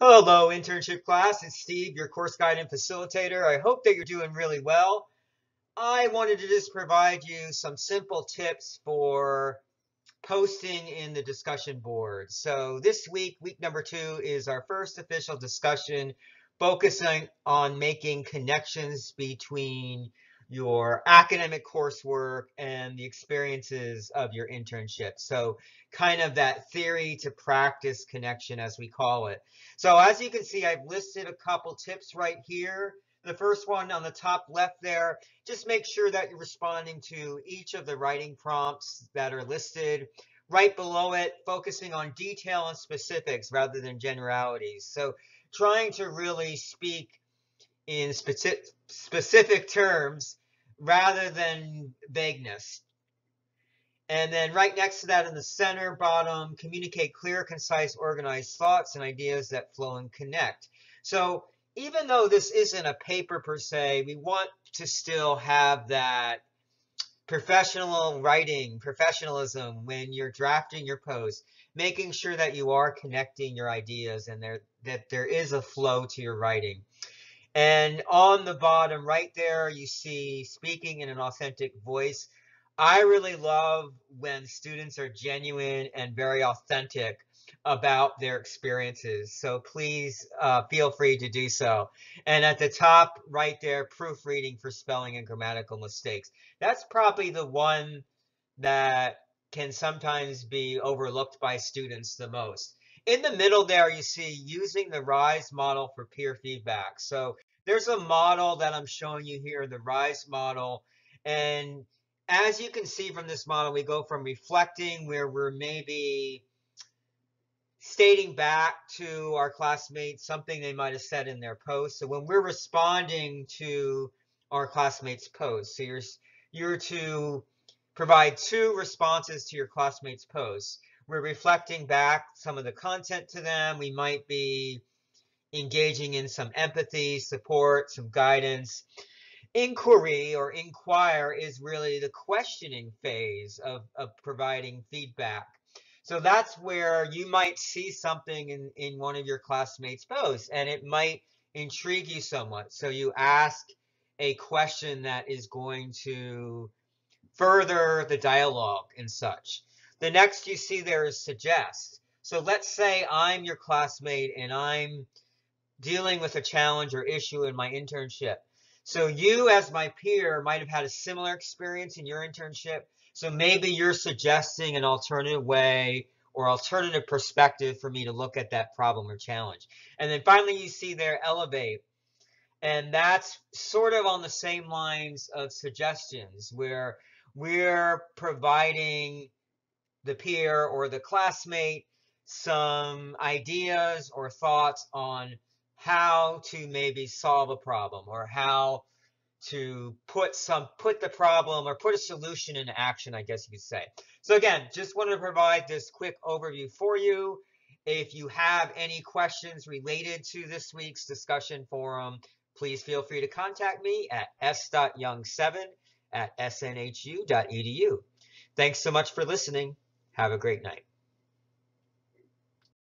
Hello, internship class. It's Steve, your course guide and facilitator. I hope that you're doing really well. I wanted to just provide you some simple tips for posting in the discussion board. So this week, week number 2, is our first official discussion focusing on making connections between your academic coursework and the experiences of your internship. So kind of that theory to practice connection, as we call it. So as you can see, I've listed a couple tips right here. The first one on the top left there, just make sure that you're responding to each of the writing prompts that are listed. Right below it, focusing on detail and specifics rather than generalities. So trying to really speak in specific terms rather than vagueness. And then right next to that in the center bottom, communicate clear, concise, organized thoughts and ideas that flow and connect. So even though this isn't a paper per se, we want to still have that professional writing, professionalism when you're drafting your post, making sure that you are connecting your ideas and that there is a flow to your writing. And on the bottom right there, you see speaking in an authentic voice. I really love when students are genuine and very authentic about their experiences. So please feel free to do so. And at the top right there, proofreading for spelling and grammatical mistakes. That's probably the one that can sometimes be overlooked by students the most. In the middle there, you see using the RISE model for peer feedback. So there's a model that I'm showing you here, the RISE model. And as you can see from this model, we go from reflecting, where we're maybe stating back to our classmates something they might have said in their post. So when we're responding to our classmates' post, so you're to provide 2 responses to your classmates' posts. We're reflecting back some of the content to them. We might be engaging in some empathy, support, some guidance. Inquiry or inquire is really the questioning phase of providing feedback. So that's where you might see something in one of your classmates' posts and it might intrigue you somewhat. So you ask a question that is going to further the dialogue and such. The next you see there is suggest. So let's say I'm your classmate and I'm dealing with a challenge or issue in my internship. So you as my peer might have had a similar experience in your internship. So maybe you're suggesting an alternative way or alternative perspective for me to look at that problem or challenge. And then finally you see there elevate. And that's sort of on the same lines of suggestions, where we're providing the peer or the classmate some ideas or thoughts on how to maybe solve a problem or how to put the problem or put a solution into action, I guess you could say. So again, just wanted to provide this quick overview for you. If you have any questions related to this week's discussion forum, please feel free to contact me at s.young7@snhu.edu. Thanks so much for listening. Have a great night.